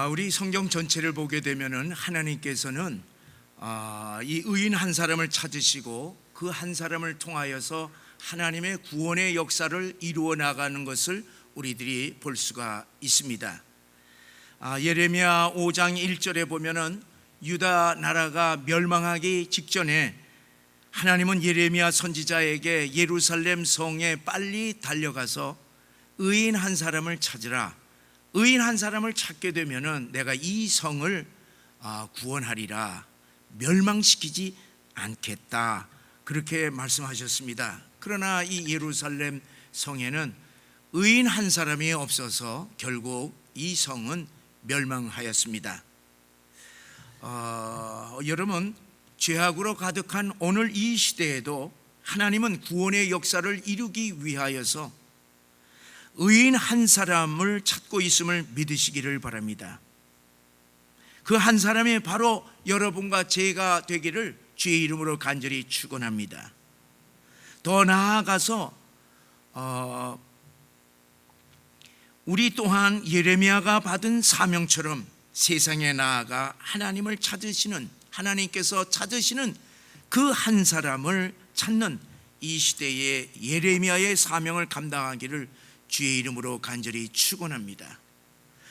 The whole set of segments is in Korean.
우리 성경 전체를 보게 되면은 하나님께서는 이 의인 한 사람을 찾으시고 그 한 사람을 통하여서 하나님의 구원의 역사를 이루어 나가는 것을 우리들이 볼 수가 있습니다. 예레미야 5장 1절에 보면은 유다 나라가 멸망하기 직전에 하나님은 예레미야 선지자에게 예루살렘 성에 빨리 달려가서 의인 한 사람을 찾으라. 의인 한 사람을 찾게 되면은 내가 이 성을 구원하리라. 멸망시키지 않겠다. 그렇게 말씀하셨습니다. 그러나 이 예루살렘 성에는 의인 한 사람이 없어서 결국 이 성은 멸망하였습니다. 여러분, 죄악으로 가득한 오늘 이 시대에도 하나님은 구원의 역사를 이루기 위하여서 의인 한 사람을 찾고 있음을 믿으시기를 바랍니다. 그 한 사람이 바로 여러분과 제가 되기를 주의 이름으로 간절히 축원합니다. 더 나아가서 우리 또한 예레미야가 받은 사명처럼 세상에 나아가 하나님을 찾으시는, 하나님께서 찾으시는 그 한 사람을 찾는 이 시대의 예레미야의 사명을 감당하기를 주의 이름으로 간절히 축원합니다.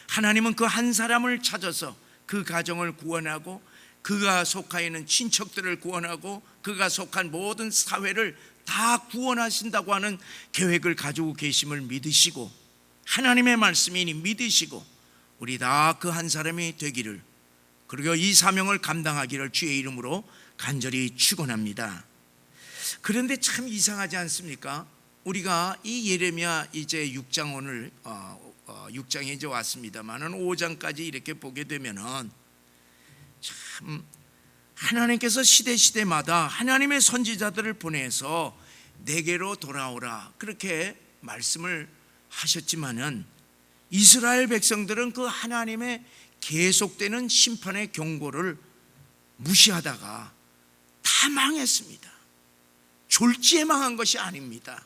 하나님은 그 한 사람을 찾아서 그 가정을 구원하고 그가 속하 있는 친척들을 구원하고 그가 속한 모든 사회를 다 구원하신다고 하는 계획을 가지고 계심을 믿으시고, 하나님의 말씀이니 믿으시고 우리 다 그 한 사람이 되기를, 그리고 이 사명을 감당하기를 주의 이름으로 간절히 축원합니다. 그런데 참 이상하지 않습니까? 우리가 이 예레미야 이제 6장, 오늘 6장에 이제 왔습니다만은 5장까지 이렇게 보게 되면은 참 하나님께서 시대마다 하나님의 선지자들을 보내서 내게로 돌아오라 그렇게 말씀을 하셨지만은 이스라엘 백성들은 그 하나님의 계속되는 심판의 경고를 무시하다가 다 망했습니다. 졸지에 망한 것이 아닙니다.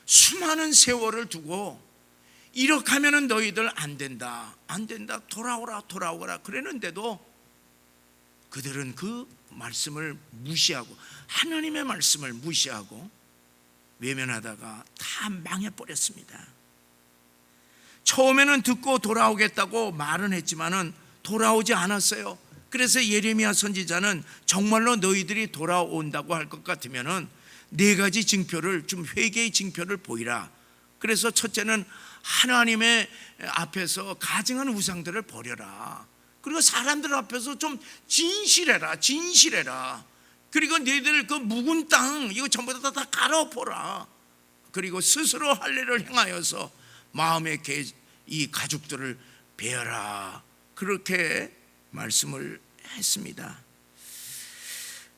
수많은 세월을 두고 이렇게 하면은 너희들 안 된다 돌아오라 그랬는데도 그들은 그 말씀을 무시하고 하나님의 말씀을 무시하고 외면하다가 다 망해버렸습니다. 처음에는 듣고 돌아오겠다고 말은 했지만은 돌아오지 않았어요. 그래서 예레미야 선지자는 정말로 너희들이 돌아온다고 할 것 같으면은 네 가지 징표를, 좀 회개의 징표를 보이라. 그래서 첫째는 하나님의 앞에서 가증한 우상들을 버려라. 그리고 사람들 앞에서 좀 진실해라. 그리고 너희들 그 묵은 땅 이거 전부 다 갈아엎어라. 그리고 스스로 할례를 행하여서 마음의 이 가족들을 베어라. 그렇게 말씀을 했습니다.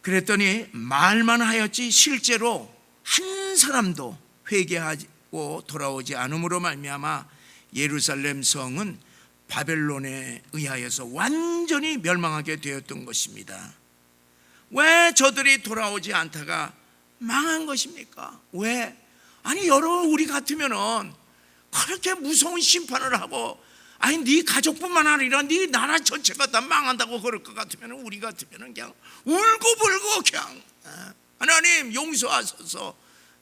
그랬더니 말만 하였지 실제로 한 사람도 회개하고 돌아오지 않음으로 말미암아 예루살렘 성은 바벨론에 의하여서 완전히 멸망하게 되었던 것입니다. 왜 저들이 돌아오지 않다가 망한 것입니까? 왜? 아니 여러분, 우리 같으면은 그렇게 무서운 심판을 하고, 아니 네 가족뿐만 아니라 네 나라 전체가 다 망한다고 그럴 것 같으면 우리 같으면 그냥 울고불고 그냥 하나님 용서하소서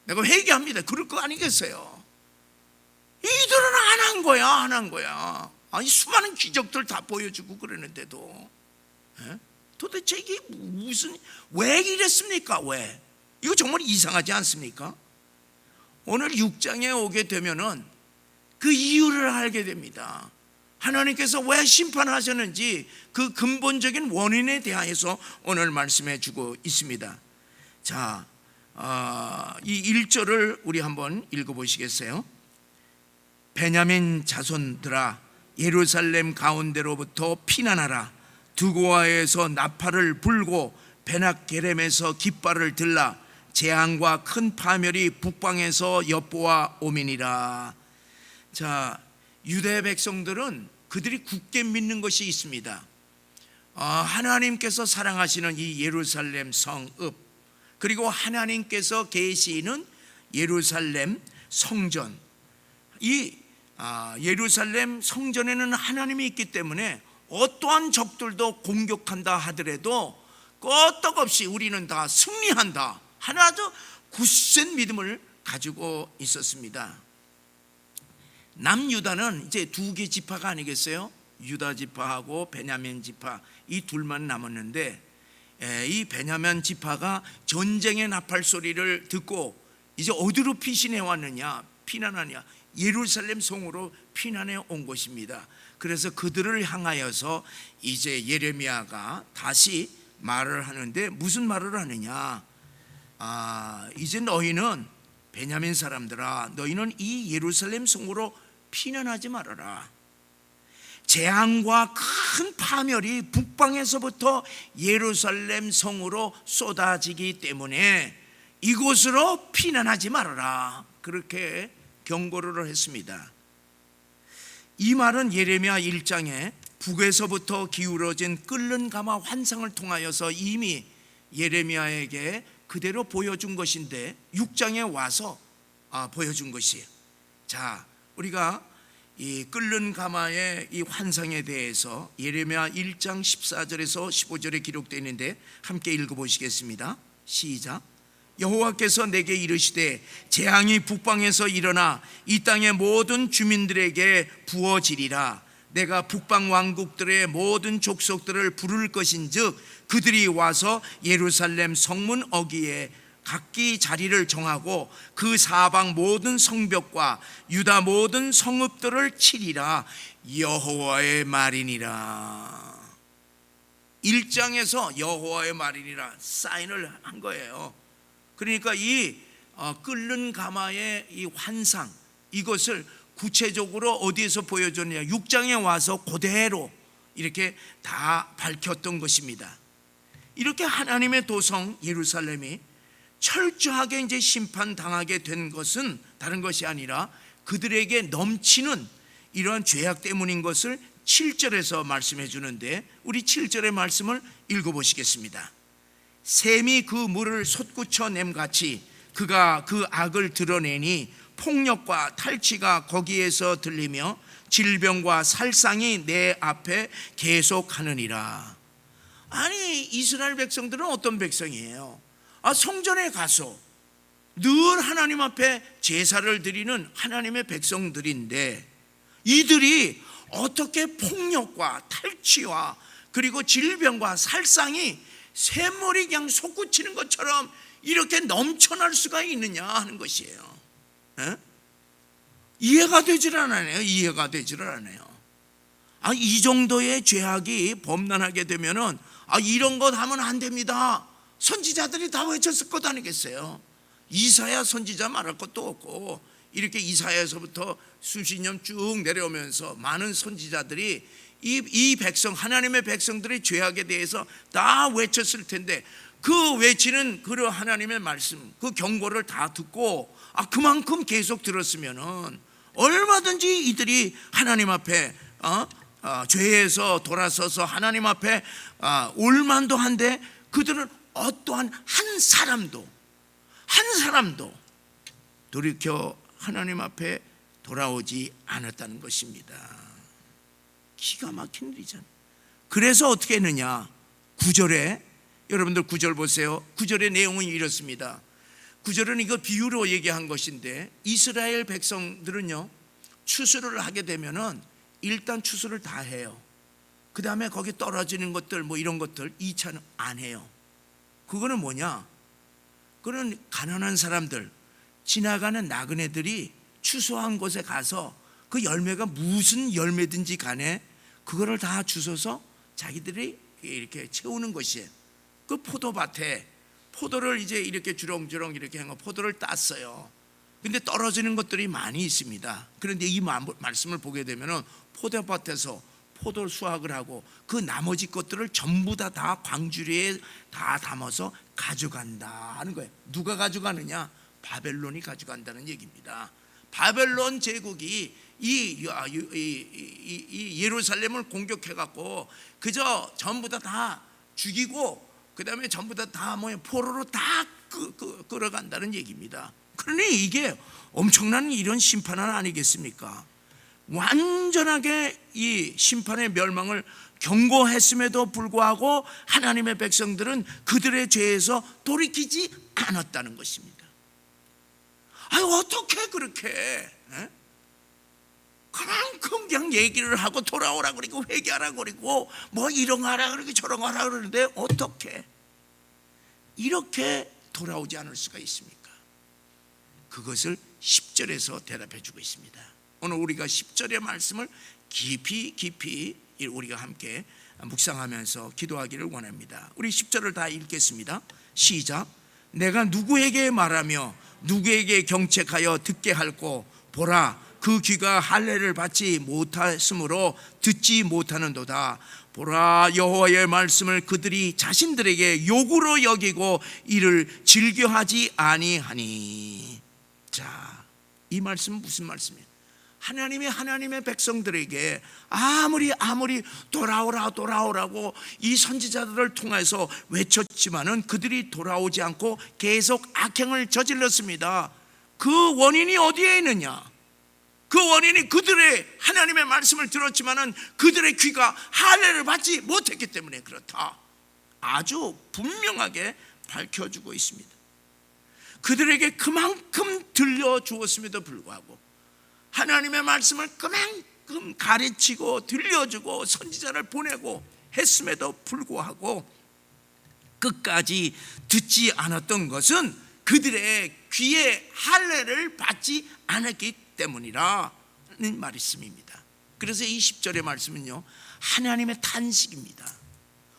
내가 회개합니다 그럴 거 아니겠어요? 이들은 안 한 거야. 아니 수많은 기적들 다 보여주고 그러는데도 도대체 이게 왜 이랬습니까? 왜? 이거 정말 이상하지 않습니까? 오늘 6장에 오게 되면은 그 이유를 알게 됩니다. 하나님께서 왜 심판하셨는지 그 근본적인 원인에 대하여서 오늘 말씀해 주고 있습니다. 자, 이 1절을 우리 한번 읽어보시겠어요? 베냐민 자손들아 예루살렘 가운데로부터 피난하라. 두고아에서 나팔을 불고 베낙게렘에서 깃발을 들라. 재앙과 큰 파멸이 북방에서 엿보아 오미니라. 자, 유대 백성들은 그들이 굳게 믿는 것이 있습니다. 하나님께서 사랑하시는 이 예루살렘 성읍, 그리고 하나님께서 계시는 예루살렘 성전, 이 예루살렘 성전에는 하나님이 있기 때문에 어떠한 적들도 공격한다 하더라도 끄떡없이 우리는 다 승리한다 하는 아주 굳센 믿음을 가지고 있었습니다. 남유다는 이제 두 개 지파가 아니겠어요? 유다 지파하고 베냐민 지파, 이 둘만 남았는데, 이 베냐민 지파가 전쟁의 나팔 소리를 듣고 이제 어디로 피신해 왔느냐, 피난하냐, 예루살렘 성으로 피난해 온 것입니다. 그래서 그들을 향하여서 이제 예레미야가 다시 말을 하는데, 무슨 말을 하느냐, 이제 너희는 베냐민 사람들아, 너희는 이 예루살렘 성으로 피난하지 말아라. 재앙과 큰 파멸이 북방에서부터 예루살렘 성으로 쏟아지기 때문에 이곳으로 피난하지 말아라, 그렇게 경고를 했습니다. 이 말은 예레미야 1장에 북에서부터 기울어진 끓는 가마 환상을 통하여서 이미 예레미야에게 그대로 보여준 것인데 6장에 와서 보여준 것이에요. 자, 우리가 이 끓는 가마의 이 환상에 대해서 예레미야 1장 14절에서 15절에 기록되어 있는데 함께 읽어보시겠습니다. 시작. 여호와께서 내게 이르시되 재앙이 북방에서 일어나 이 땅의 모든 주민들에게 부어지리라. 내가 북방 왕국들의 모든 족속들을 부를 것인즉 그들이 와서 예루살렘 성문 어귀에 각기 자리를 정하고 그 사방 모든 성벽과 유다 모든 성읍들을 치리라. 여호와의 말이니라. 1장에서 여호와의 말이니라 사인을 한 거예요. 그러니까 이 끓는 가마의 이 환상, 이것을 구체적으로 어디에서 보여줬냐, 6장에 와서 그대로 이렇게 다 밝혔던 것입니다. 이렇게 하나님의 도성 예루살렘이 철저하게 이제 심판당하게 된 것은 다른 것이 아니라 그들에게 넘치는 이러한 죄악 때문인 것을 7절에서 말씀해 주는데, 우리 7절의 말씀을 읽어보시겠습니다. 샘이 그 물을 솟구쳐 냄같이 그가 그 악을 드러내니 폭력과 탈취가 거기에서 들리며 질병과 살상이 내 앞에 계속하느니라. 아니, 이스라엘 백성들은 어떤 백성이에요? 성전에 가서 늘 하나님 앞에 제사를 드리는 하나님의 백성들인데, 이들이 어떻게 폭력과 탈취와 그리고 질병과 살상이 샘물이 그냥 솟구치는 것처럼 이렇게 넘쳐날 수가 있느냐 하는 것이에요. 이해가 되질 않아요. 이해가 되질 않아요. 이 정도의 죄악이 범람하게 되면은 이런 것 하면 안 됩니다. 선지자들이 다 외쳤을 것 아니겠어요? 이사야 선지자 말할 것도 없고, 이렇게 이사야에서부터 수십 년 쭉 내려오면서 많은 선지자들이 이 백성, 하나님의 백성들의 죄악에 대해서 다 외쳤을 텐데, 그 외치는 그 하나님의 말씀, 그 경고를 다 듣고 그만큼 계속 들었으면은 얼마든지 이들이 하나님 앞에 죄에서 돌아서서 하나님 앞에 올 만도 한데, 그들은 어떠한 한 사람도 돌이켜 하나님 앞에 돌아오지 않았다는 것입니다. 기가 막힌 일이잖아요. 그래서 어떻게 했느냐, 9절에, 여러분들 9절 보세요. 9절의 내용은 이렇습니다. 9절은 이거 비유로 얘기한 것인데, 이스라엘 백성들은요, 추수를 하게 되면은 일단 추수를 다 해요. 그 다음에 거기 떨어지는 것들 뭐 이런 것들 2차는 안 해요. 그거는 뭐냐, 그런 가난한 사람들, 지나가는 나그네들이 추수한 곳에 가서 그 열매가 무슨 열매든지 간에 그거를 다 주워서 자기들이 이렇게 채우는 것이에요. 그 포도밭에 포도를 이제 이렇게 주렁주렁 이렇게 한 거, 포도를 땄어요. 근데 떨어지는 것들이 많이 있습니다. 그런데 이 말씀을 보게 되면은 포도밭에서 포도 수확을 하고 그 나머지 것들을 전부 다 광주리에 다 담아서 가져간다 하는 거예요. 누가 가져가느냐? 바벨론이 가져간다는 얘기입니다. 바벨론 제국이 이 예루살렘을 공격해갖고 그저 전부 다 죽이고 그 다음에 전부 다 포로로 다 끌어간다는 얘기입니다. 그러니 이게 엄청난 이런 심판은 아니겠습니까? 완전하게 이 심판의 멸망을 경고했음에도 불구하고 하나님의 백성들은 그들의 죄에서 돌이키지 않았다는 것입니다. 아유, 어떻게 그렇게 그만큼 그냥 얘기를 하고 돌아오라 그러고 회개하라 그러고 뭐 이런 거 하라 그러고 저런 거 하라 그러는데 어떻게 이렇게 돌아오지 않을 수가 있습니까? 그것을 10절에서 대답해 주고 있습니다. 오늘 우리가 10절의 말씀을 깊이 우리가 함께 묵상하면서 기도하기를 원합니다. 우리 10절을 다 읽겠습니다. 시작. 내가 누구에게 말하며 누구에게 경책하여 듣게 할꼬. 보라, 그 귀가 할례를 받지 못했으므로 듣지 못하는도다. 보라, 여호와의 말씀을 그들이 자신들에게 욕으로 여기고 이를 즐겨하지 아니하니. 자, 이 말씀은 무슨 말씀이에요? 하나님의 백성들에게 아무리 돌아오라고 이 선지자들을 통해서 외쳤지만은 그들이 돌아오지 않고 계속 악행을 저질렀습니다. 그 원인이 어디에 있느냐? 그 원인이 그들의 하나님의 말씀을 들었지만은 그들의 귀가 할례를 받지 못했기 때문에 그렇다. 아주 분명하게 밝혀주고 있습니다. 그들에게 그만큼 들려주었음에도 불구하고 하나님의 말씀을 그만큼 가르치고 들려주고 선지자를 보내고 했음에도 불구하고 끝까지 듣지 않았던 것은 그들의 귀에 할례를 받지 않았기 때문이라는 말씀입니다. 그래서 이 10절의 말씀은요, 하나님의 탄식입니다.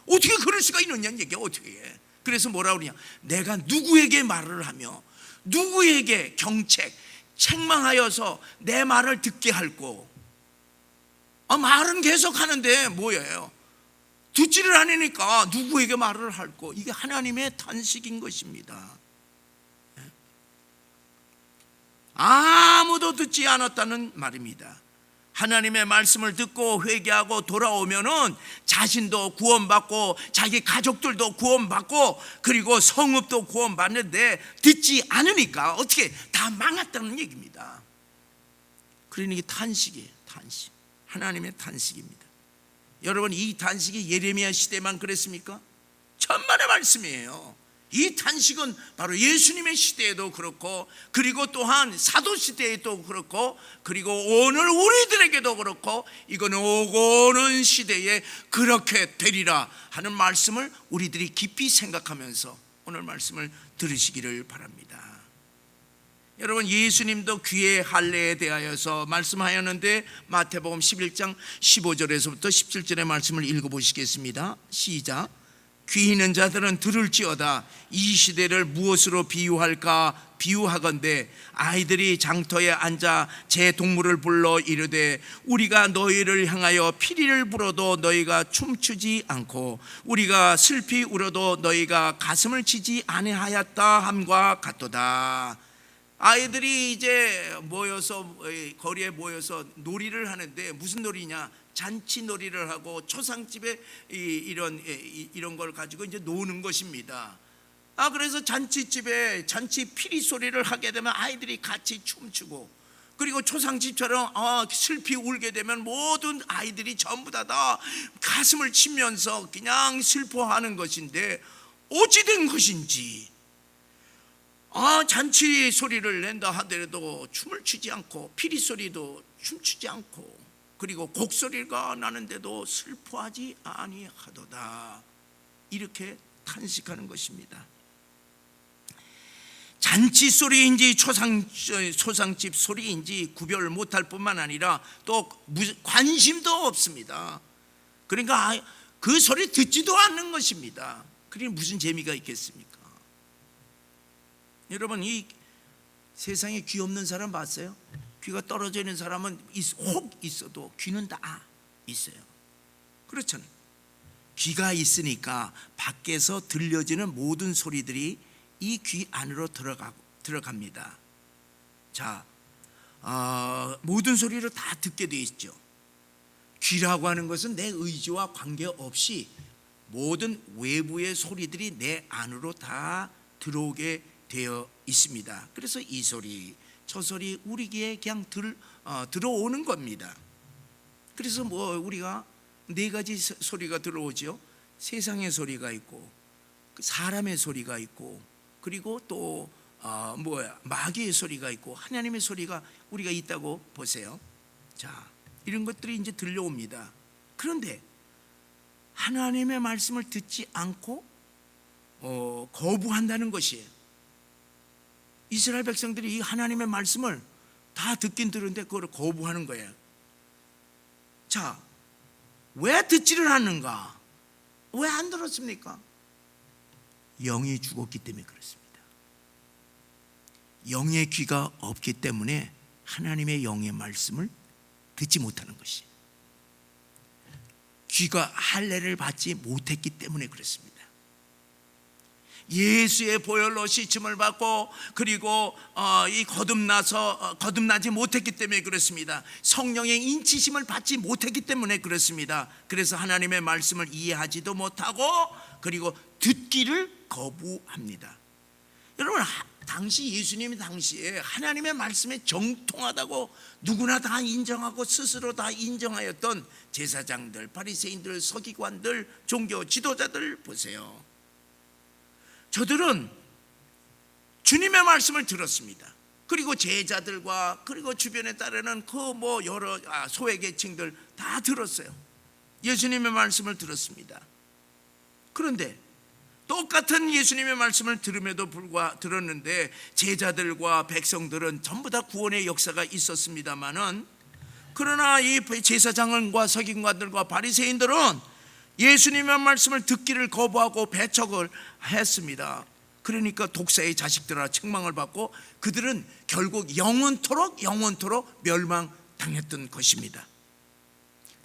어떻게 그럴 수가 있느냐는 얘기야. 어떻게 해. 그래서 뭐라 그러냐, 내가 누구에게 말을 하며 누구에게 경책 책망하여서 내 말을 듣게 할꼬. 말은 계속 하는데 뭐예요? 듣지를 않으니까 누구에게 말을 할꼬. 이게 하나님의 탄식인 것입니다. 아무도 듣지 않았다는 말입니다. 하나님의 말씀을 듣고 회개하고 돌아오면은 자신도 구원받고 자기 가족들도 구원받고 그리고 성읍도 구원받는데 듣지 않으니까 어떻게 다 망했다는 얘기입니다. 그러니 탄식이에요. 탄식. 하나님의 탄식입니다. 여러분, 이 탄식이 예레미야 시대만 그랬습니까? 천만의 말씀이에요. 이 탄식은 바로 예수님의 시대에도 그렇고 그리고 또한 사도 시대에도 그렇고 그리고 오늘 우리들에게도 그렇고 이거는 오고 오는 시대에 그렇게 되리라 하는 말씀을 우리들이 깊이 생각하면서 오늘 말씀을 들으시기를 바랍니다. 여러분, 예수님도 귀의 할례에 대하여서 말씀하였는데 마태복음 11장 15절에서부터 17절의 말씀을 읽어보시겠습니다. 시작. 귀 있는 자들은 들을지어다. 이 시대를 무엇으로 비유할까? 비유하건대 아이들이 장터에 앉아 제 동물을 불러 이르되 우리가 너희를 향하여 피리를 불어도 너희가 춤추지 않고 우리가 슬피 울어도 너희가 가슴을 치지 아니하였다 함과 같도다. 아이들이 이제 모여서 거리에 모여서 놀이를 하는데 무슨 놀이냐? 잔치 놀이를 하고 초상집에 이런 걸 가지고 이제 노는 것입니다. 그래서 잔치집에 잔치 피리 소리를 하게 되면 아이들이 같이 춤추고 그리고 초상집처럼 슬피 울게 되면 모든 아이들이 전부 다 가슴을 치면서 그냥 슬퍼하는 것인데 어찌 된 것인지 잔치 소리를 낸다 하더라도 춤을 추지 않고 피리 소리도 춤추지 않고 그리고 곡소리가 나는데도 슬퍼하지 아니하도다. 이렇게 탄식하는 것입니다. 잔치 소리인지 초상집 소리인지 구별 못할 뿐만 아니라 또 관심도 없습니다. 그러니까 그 소리 듣지도 않는 것입니다. 그게 무슨 재미가 있겠습니까? 여러분, 이 세상에 귀 없는 사람 봤어요? 귀가 떨어져 있는 사람은 혹 있어도 귀는 다 있어요. 그렇잖아요. 귀가 있으니까 밖에서 들려지는 모든 소리들이 이 귀 안으로 들어갑니다. 자, 모든 소리를 다 듣게 돼 있죠. 귀라고 하는 것은 내 의지와 관계없이 모든 외부의 소리들이 내 안으로 다 들어오게 돼 되어 있습니다. 그래서 이 소리 저 소리 우리 귀에 그냥 들어오는 겁니다. 그래서 뭐 우리가 네 가지 소리가 들어오죠. 세상의 소리가 있고 사람의 소리가 있고 그리고 또 마귀의 소리가 있고 하나님의 소리가 우리가 있다고 보세요. 자, 이런 것들이 이제 들려옵니다. 그런데 하나님의 말씀을 듣지 않고 거부한다는 것이에요. 이스라엘 백성들이 이 하나님의 말씀을 다 듣긴 들었는데 그걸 거부하는 거예요. 자, 왜 듣지를 않는가? 왜 안 들었습니까? 영이 죽었기 때문에 그렇습니다. 영의 귀가 없기 때문에 하나님의 영의 말씀을 듣지 못하는 것이, 귀가 할례를 받지 못했기 때문에 그렇습니다. 예수의 보혈로 씻음을 받고 그리고 거듭나지 못했기 때문에 그렇습니다. 성령의 인치심을 받지 못했기 때문에 그렇습니다. 그래서 하나님의 말씀을 이해하지도 못하고 그리고 듣기를 거부합니다. 여러분, 당시 예수님이 당시에 하나님의 말씀에 정통하다고 누구나 다 인정하고 스스로 다 인정하였던 제사장들, 바리새인들, 서기관들, 종교 지도자들 보세요. 저들은 주님의 말씀을 들었습니다. 그리고 제자들과 그리고 주변에 따르는 여러 소외계층들 다 들었어요. 예수님의 말씀을 들었습니다. 그런데 똑같은 예수님의 말씀을 들음에도 불구하고 들었는데 제자들과 백성들은 전부 다 구원의 역사가 있었습니다마는, 그러나 이 제사장과 서기관들과 바리새인들은 예수님의 말씀을 듣기를 거부하고 배척을 했습니다. 그러니까 독사의 자식들아 책망을 받고 그들은 결국 영원토록 멸망당했던 것입니다.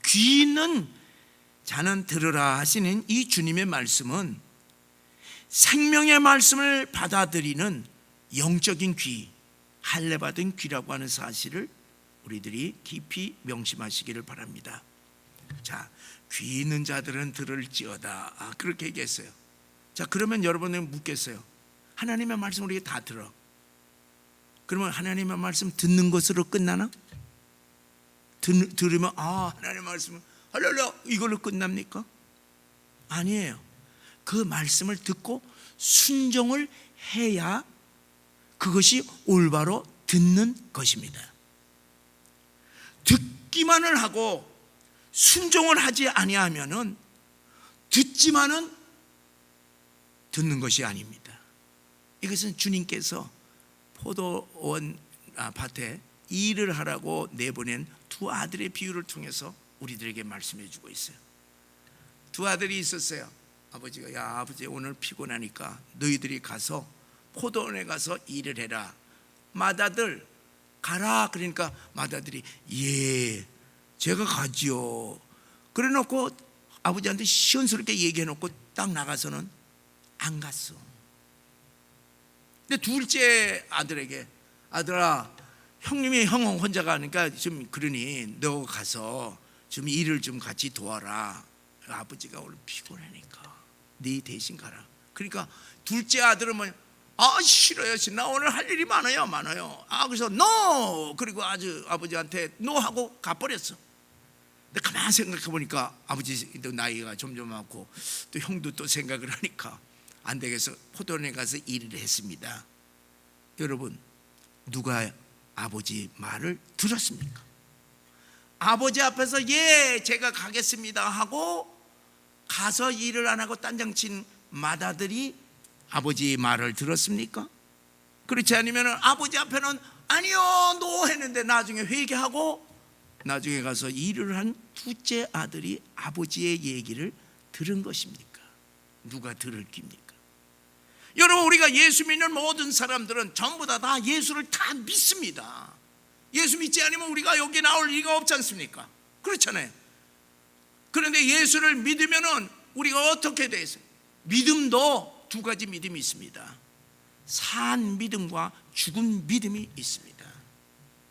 귀 있는 자는 들으라 하시는 이 주님의 말씀은 생명의 말씀을 받아들이는 영적인 귀, 할례받은 귀라고 하는 사실을 우리들이 깊이 명심하시기를 바랍니다. 자, 귀 있는 자들은 들을지어다, 그렇게 얘기했어요. 자, 그러면 여러분은 묻겠어요. 하나님의 말씀 우리가 다 들어. 그러면 하나님의 말씀 듣는 것으로 끝나나? 들으면 하나님의 말씀은 할렐루야 이걸로 끝납니까? 아니에요. 그 말씀을 듣고 순종을 해야 그것이 올바로 듣는 것입니다. 듣기만을 하고 순종을 하지 아니하면은 듣지만은 듣는 것이 아닙니다. 이것은 주님께서 포도원 밭에 일을 하라고 내보낸 두 아들의 비유를 통해서 우리들에게 말씀해 주고 있어요. 두 아들이 있었어요. 아버지가 야 아버지 오늘 피곤하니까 너희들이 가서 포도원에 가서 일을 해라. 맏아들 가라. 그러니까 맏아들이 예 제가 가지요. 그래 놓고 아버지한테 시원스럽게 얘기해 놓고 딱 나가서는 안 갔어. 근데 둘째 아들에게 아들아 형님이 형 혼자 가니까 좀 그러니 너 가서 좀 일을 좀 같이 도와라. 아버지가 오늘 피곤하니까 네 대신 가라. 그러니까 둘째 아들은 싫어요. 나 오늘 할 일이 많아요. 그래서 no. 그리고 아주 아버지한테 no 하고 가버렸어. 근데 가만히 생각해 보니까 아버지도 나이가 점점 많고 또 형도 또 생각을 하니까 안 되겠어. 포도원에 가서 일을 했습니다. 여러분, 누가 아버지 말을 들었습니까? 아버지 앞에서 예 제가 가겠습니다 하고 가서 일을 안 하고 딴장친 맏아들이 아버지 말을 들었습니까? 그렇지 않으면 아버지 앞에는 아니요 노 했는데 나중에 회개하고 나중에 가서 일을 한 둘째 아들이 아버지의 얘기를 들은 것입니까? 누가 들을 깁니까? 여러분, 우리가 예수 믿는 모든 사람들은 전부 다 예수를 다 믿습니다. 예수 믿지 않으면 우리가 여기 나올 리가 없지 않습니까? 그렇잖아요. 그런데 예수를 믿으면 우리가 어떻게 돼 있어요? 믿음도 두 가지 믿음이 있습니다. 산 믿음과 죽은 믿음이 있습니다.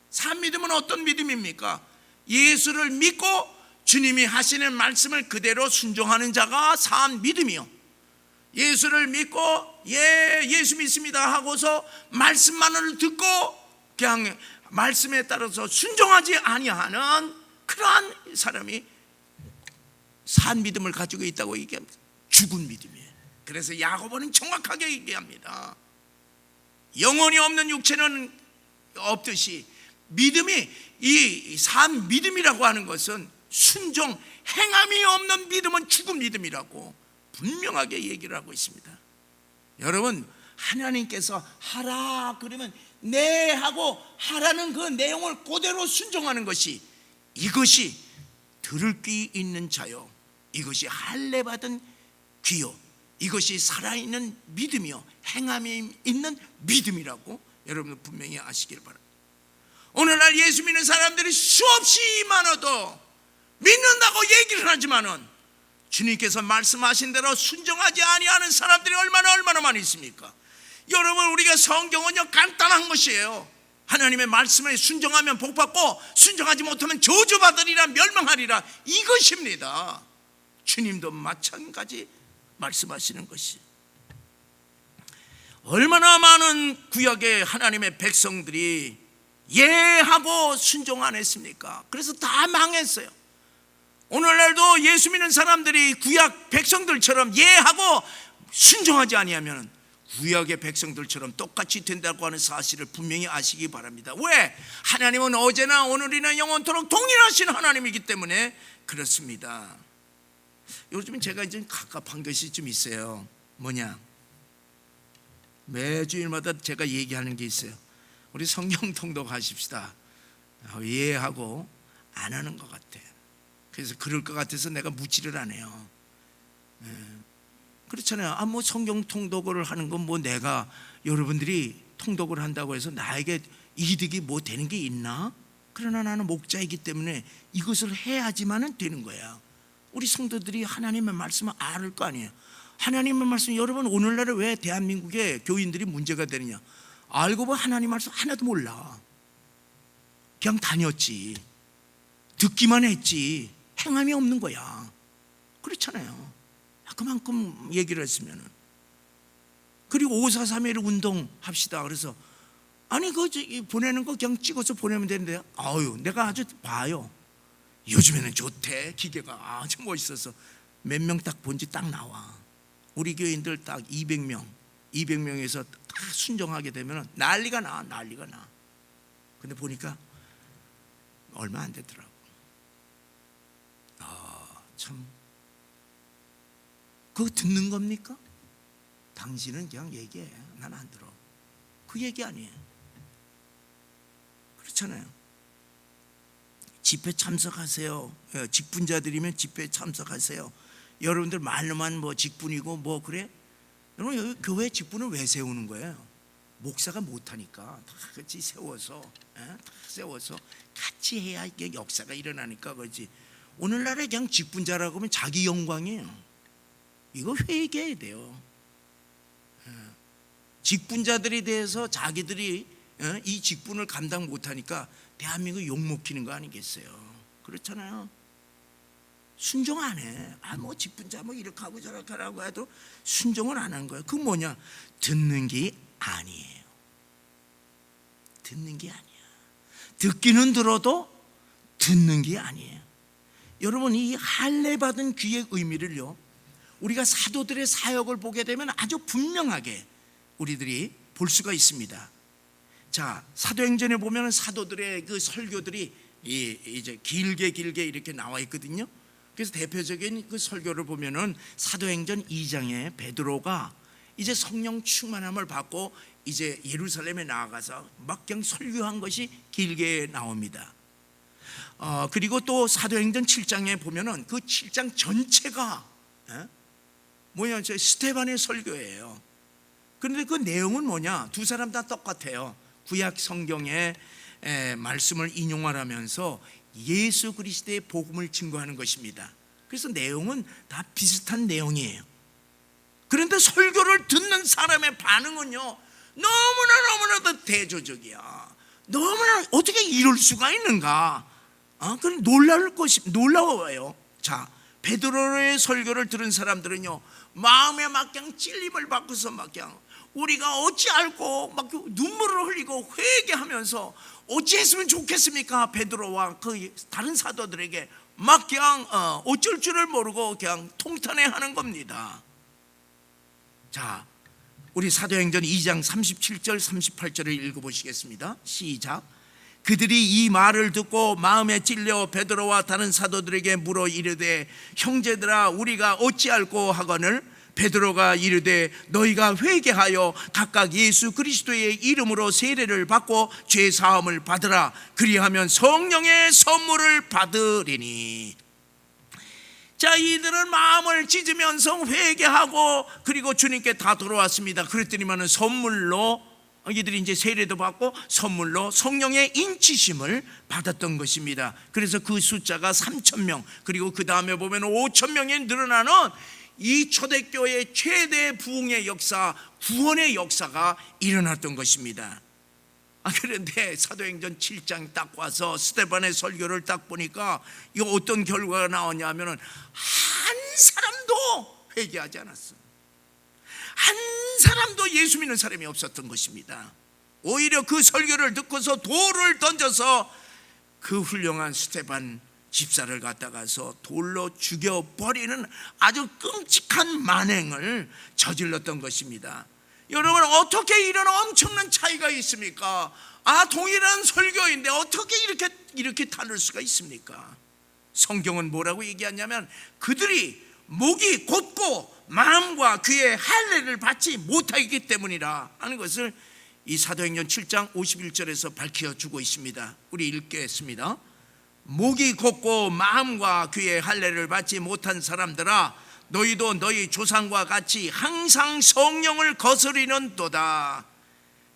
산 믿음은 어떤 믿음입니까? 예수를 믿고 주님이 하시는 말씀을 그대로 순종하는 자가 산 믿음이요. 예수를 믿고 예수 믿습니다 하고서 말씀만을 듣고 그냥 말씀에 따라서 순종하지 아니하는 그러한 사람이 산 믿음을 가지고 있다고 얘기합니다. 죽은 믿음이에요. 그래서 야고보는 정확하게 얘기합니다. 영혼이 없는 육체는 없듯이 믿음이 이 산 믿음이라고 하는 것은 순종, 행함이 없는 믿음은 죽은 믿음이라고 분명하게 얘기를 하고 있습니다. 여러분, 하나님께서 하라 그러면 네 하고 하라는 그 내용을 그대로 순종하는 것이, 이것이 들을 귀 있는 자요, 이것이 할례 받은 귀요, 이것이 살아있는 믿음이요 행함이 있는 믿음이라고 여러분 분명히 아시길 바랍니다. 오늘날 예수 믿는 사람들이 수없이 많아도 믿는다고 얘기를 하지만은 주님께서 말씀하신 대로 순종하지 아니하는 사람들이 얼마나 많이 있습니까? 여러분, 우리가 성경은요 간단한 것이에요. 하나님의 말씀에 순종하면 복받고 순종하지 못하면 저주받으리라, 멸망하리라, 이것입니다. 주님도 마찬가지 말씀하시는 것이. 얼마나 많은 구약의 하나님의 백성들이 예하고 순종 안 했습니까? 그래서 다 망했어요. 오늘날도 예수 믿는 사람들이 구약 백성들처럼 예하고 순종하지 아니하면 구약의 백성들처럼 똑같이 된다고 하는 사실을 분명히 아시기 바랍니다. 왜? 하나님은 어제나 오늘이나 영원토록 동일하신 하나님이기 때문에 그렇습니다. 요즘 제가 이제 갑갑한 것이 좀 있어요. 뭐냐? 매주일마다 제가 얘기하는 게 있어요. 우리 성경 통독하십시다. 예하고 안 하는 것 같아. 그래서 그럴 것 같아서 내가 묻지를 안 해요. 그렇잖아요. 뭐 성경 통독을 하는 건 뭐 내가 여러분들이 통독을 한다고 해서 나에게 이득이 뭐 되는 게 있나? 그러나 나는 목자이기 때문에 이것을 해야지만은 되는 거야. 우리 성도들이 하나님의 말씀을 알을 거 아니에요. 하나님의 말씀, 여러분 오늘날에 왜 대한민국의 교인들이 문제가 되느냐? 알고 보면 하나님 말씀 하나도 몰라. 그냥 다녔지, 듣기만 했지 행함이 없는 거야. 그렇잖아요. 그만큼 얘기를 했으면은. 그리고 543일 운동합시다. 그래서 아니 그 보내는 거 그냥 찍어서 보내면 되는데, 아유 내가 아주 봐요. 요즘에는 좋대. 기계가 아주 멋있어서 몇 명 딱 본지 딱 나와. 우리 교인들 딱 200명에서 다 순종하게 되면 난리가 나. 근데 보니까 얼마 안 되더라고. 참, 그거 듣는 겁니까? 당신은 그냥 얘기해. 난 안 들어. 그 얘기 아니에요. 그렇잖아요. 집회 참석하세요. 직분자들이면 집회 참석하세요. 여러분들 말로만 뭐 직분이고 뭐 그래? 여러분 여기 교회 직분을 왜 세우는 거예요? 목사가 못하니까 다 같이 세워서, 다 세워서 같이 해야 이게 역사가 일어나니까 그렇지. 오늘날에 그냥 직분자라고 하면 자기 영광이에요. 이거 회개해야 돼요. 직분자들에 대해서 자기들이 이 직분을 감당 못하니까 대한민국 욕먹히는 거 아니겠어요? 그렇잖아요. 순종 안 해. 뭐 직분자 뭐 이렇게 하고 저렇게 하라고 해도 순종을 안 한 거예요. 그건 뭐냐? 듣는 게 아니에요. 듣는 게 아니야. 듣기는 들어도 듣는 게 아니에요. 여러분, 이 할례 받은 귀의 의미를요, 우리가 사도들의 사역을 보게 되면 아주 분명하게 우리들이 볼 수가 있습니다. 자, 사도행전에 보면 사도들의 그 설교들이 이제 길게 이렇게 나와 있거든요. 그래서 대표적인 그 설교를 보면은 사도행전 2장에 베드로가 이제 성령 충만함을 받고 이제 예루살렘에 나아가서 막 그냥 설교한 것이 길게 나옵니다. 그리고 또 사도행전 7장에 보면은 그 7장 전체가 뭐냐, 스데반의 설교예요. 그런데 그 내용은 뭐냐? 두 사람 다 똑같아요. 구약 성경의 말씀을 인용하면서 예수 그리스도의 복음을 증거하는 것입니다. 그래서 내용은 다 비슷한 내용이에요. 그런데 설교를 듣는 사람의 반응은요, 너무나도 대조적이야. 너무나 어떻게 이럴 수가 있는가? 그럼 놀라워요. 자, 베드로의 설교를 들은 사람들은요, 마음에 막 그냥 찔림을 받고서 막 그냥 우리가 어찌 알고 막 눈물을 흘리고 회개하면서 어찌했으면 좋겠습니까? 베드로와 그 다른 사도들에게 막 그냥 어쩔 줄을 모르고 그냥 통탄해하는 겁니다. 자, 우리 사도행전 2장 37절 38절을 읽어보시겠습니다. 시작. 그들이 이 말을 듣고 마음에 찔려 베드로와 다른 사도들에게 물어 이르되 형제들아 우리가 어찌할꼬 하거늘 베드로가 이르되 너희가 회개하여 각각 예수 그리스도의 이름으로 세례를 받고 죄 사함을 받으라. 그리하면 성령의 선물을 받으리니. 자, 이들은 마음을 찢으면서 회개하고 그리고 주님께 다 돌아왔습니다. 그랬더니만은 선물로 이들이 이제 세례도 받고 선물로 성령의 인치심을 받았던 것입니다. 그래서 그 숫자가 3,000명, 그리고 그 다음에 보면 5,000명이 늘어나는 이 초대교회의 최대 부흥의 역사, 구원의 역사가 일어났던 것입니다. 그런데 사도행전 7장 딱 와서 스데반의 설교를 딱 보니까 이거 어떤 결과가 나왔냐면은 한 사람도 회개하지 않았어. 한 사람도 예수 믿는 사람이 없었던 것입니다. 오히려 그 설교를 듣고서 돌을 던져서 그 훌륭한 스데반 집사를 갖다가서 돌로 죽여버리는 아주 끔찍한 만행을 저질렀던 것입니다. 여러분, 어떻게 이런 엄청난 차이가 있습니까? 동일한 설교인데 어떻게 이렇게 다를 수가 있습니까? 성경은 뭐라고 얘기하냐면 그들이 목이 곧고 마음과 귀에 할례를 받지 못하기 때문이라 하는 것을 이 사도행전 7장 51절에서 밝혀주고 있습니다. 우리 읽겠습니다. 목이 곧고 마음과 귀에 할례를 받지 못한 사람들아 너희도 너희 조상과 같이 항상 성령을 거스리는도다.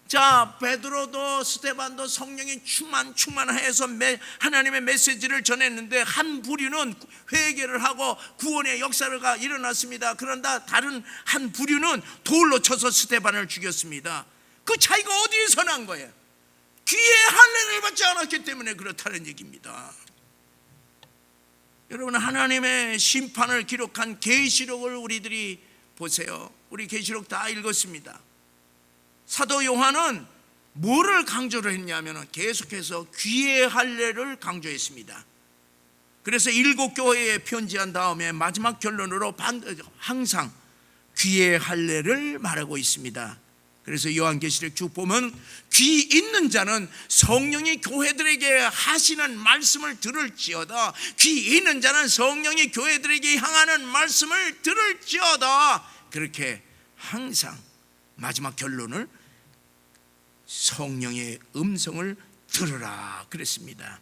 자, 베드로도 스데반도 성령이 충만해서 하나님의 메시지를 전했는데 한 부류는 회개를 하고 구원의 역사가 일어났습니다. 그런데 다른 한 부류는 돌로 쳐서 스데반을 죽였습니다. 그 차이가 어디에서 난 거예요? 귀에 할례를 받지 않았기 때문에 그렇다는 얘기입니다. 여러분, 하나님의 심판을 기록한 계시록을 우리들이 보세요. 우리 계시록 다 읽었습니다. 사도 요한은 뭐를 강조를 했냐면 계속해서 귀의 할례를 강조했습니다. 그래서 7 교회에 편지한 다음에 마지막 결론으로 항상 귀의 할례를 말하고 있습니다. 그래서 요한계시록 쭉 보면 귀 있는 자는 성령이 교회들에게 하시는 말씀을 들을지어다. 귀 있는 자는 성령이 교회들에게 향하는 말씀을 들을지어다. 그렇게 항상 마지막 결론을 성령의 음성을 들으라 그랬습니다.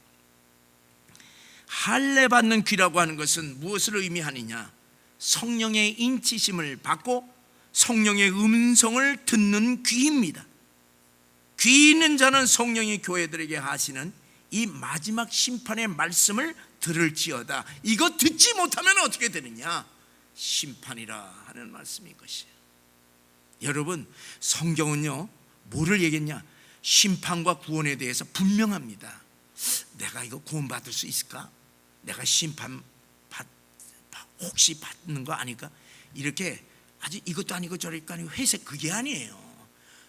할례 받는 귀라고 하는 것은 무엇을 의미하느냐? 성령의 인치심을 받고 성령의 음성을 듣는 귀입니다. 귀 있는 자는 성령이 교회들에게 하시는 이 마지막 심판의 말씀을 들을지어다. 이거 듣지 못하면 어떻게 되느냐? 심판이라 하는 말씀인 것이에요. 여러분, 성경은요 뭐를 얘기했냐? 심판과 구원에 대해서 분명합니다. 내가 이거 구원받을 수 있을까? 내가 심판 혹시 받는 거 아닐까? 이렇게 아주 이것도 아니고 저것도 아니고 회색, 그게 아니에요.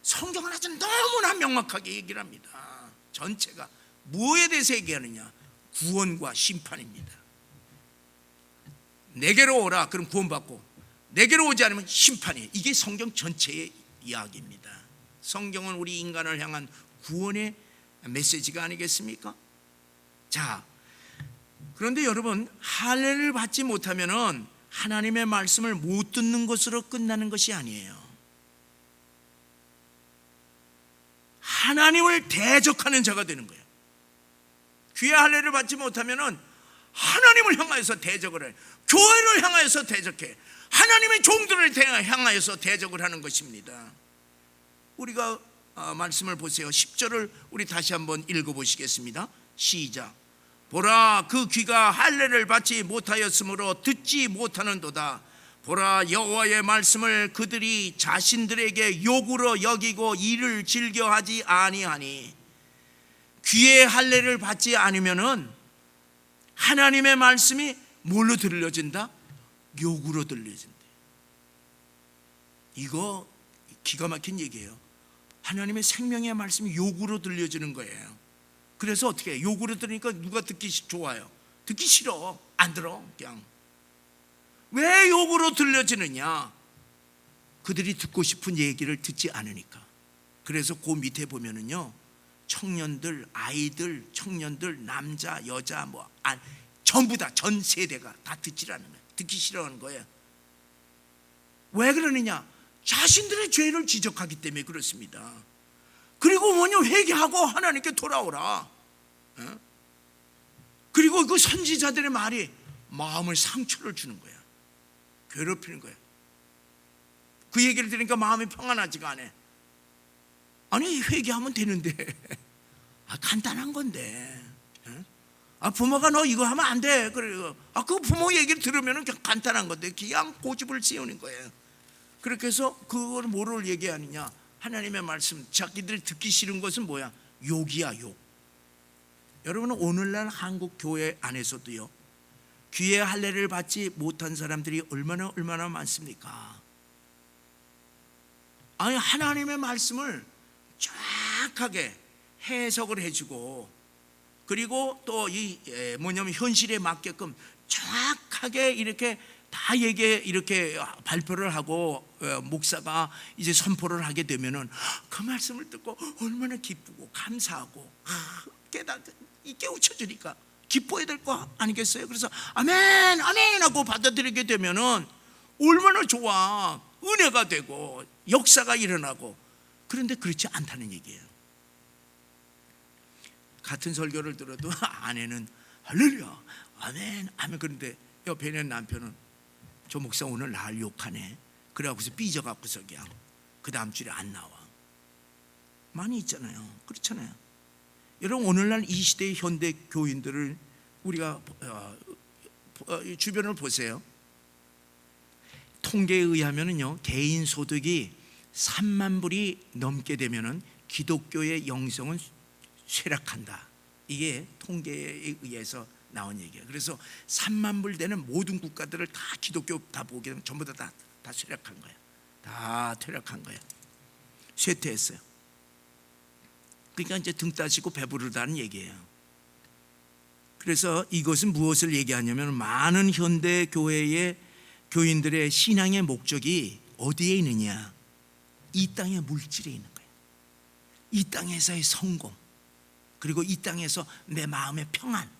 성경은 아주 너무나 명확하게 얘기를 합니다. 전체가 무엇에 대해서 얘기하느냐? 구원과 심판입니다. 내게로 오라, 그럼 구원받고, 내게로 오지 않으면 심판이에요. 이게 성경 전체의 이야기입니다. 성경은 우리 인간을 향한 구원의 메시지가 아니겠습니까? 자, 그런데 여러분, 할례를 받지 못하면은 하나님의 말씀을 못 듣는 것으로 끝나는 것이 아니에요. 하나님을 대적하는 자가 되는 거예요. 귀의 할례를 받지 못하면은 하나님을 향하여서 대적을 해요. 교회를 향하여서 대적해. 하나님의 종들을 향하여서 대적을 하는 것입니다. 우리가 말씀을 보세요. 10절을 우리 다시 한번 읽어보시겠습니다. 시작. 보라, 그 귀가 할례를 받지 못하였으므로 듣지 못하는도다. 보라, 여호와의 말씀을 그들이 자신들에게 욕으로 여기고 이를 즐겨하지 아니하니. 귀의 할례를 받지 않으면은 하나님의 말씀이 뭘로 들려진다? 욕으로 들려진다. 이거 기가 막힌 얘기예요. 하나님의 생명의 말씀이 욕으로 들려지는 거예요. 그래서 어떻게 해요? 욕으로 들으니까 누가 듣기 좋아요? 듣기 싫어. 안 들어. 그냥. 왜 욕으로 들려지느냐? 그들이 듣고 싶은 얘기를 듣지 않으니까. 그래서 그 밑에 보면은요, 청년들, 아이들, 청년들, 남자, 여자, 전부 다 전 세대가 다 듣지 않는 거예요. 듣기 싫어하는 거예요. 왜 그러느냐? 자신들의 죄를 지적하기 때문에 그렇습니다. 그리고 회개하고 하나님께 돌아오라. 그리고 그 선지자들의 말이 마음을 상처를 주는 거야. 괴롭히는 거야. 그 얘기를 들으니까 마음이 평안하지가 않아. 아니, 회개하면 되는데. 간단한 건데. 부모가 너 이거 하면 안 돼. 그래. 그 부모 얘기를 들으면 그냥 간단한 건데 그냥 고집을 세우는 거예요. 그렇게 해서 그걸 뭐를 얘기하느냐? 하나님의 말씀. 자기들 듣기 싫은 것은 뭐야? 욕이야, 욕. 여러분은 오늘날 한국 교회 안에서도요, 귀의 할례를 받지 못한 사람들이 얼마나 많습니까? 아니, 하나님의 말씀을 정확하게 해석을 해주고, 그리고 또 현실에 맞게끔 정확하게 이렇게 다 이렇게 발표를 하고 목사가 이제 선포를 하게 되면은 그 말씀을 듣고 얼마나 기쁘고 감사하고 깨우쳐 주니까 기뻐야 될 거 아니겠어요? 그래서 아멘 아멘 하고 받아들이게 되면은 얼마나 좋아. 은혜가 되고 역사가 일어나고. 그런데 그렇지 않다는 얘기예요. 같은 설교를 들어도 아내는 할렐루야 아멘 아멘, 그런데 옆에 있는 남편은 저 목사 오늘 날 욕하네. 그래갖고서 삐져갖고서 그냥 그 다음 주에 안 나와. 많이 있잖아요. 그렇잖아요. 여러분, 오늘날 이 시대의 현대 교인들을 우리가 주변을 보세요. 통계에 의하면요, 개인 소득이 3만 불이 넘게 되면은 기독교의 영성은 쇠락한다. 이게 통계에 의해서 나온 얘기예요. 그래서 3만 불 되는 모든 국가들을 다 기독교 다 보게 되면 전부 다 쇠락한 거예요. 다 퇴락한 거예요. 쇠퇴했어요. 그러니까 이제 등 따시고 배부르다는 얘기예요. 그래서 이것은 무엇을 얘기하냐면, 많은 현대 교회의 교인들의 신앙의 목적이 어디에 있느냐? 이 땅의 물질에 있는 거예요. 이 땅에서의 성공, 그리고 이 땅에서 내 마음의 평안,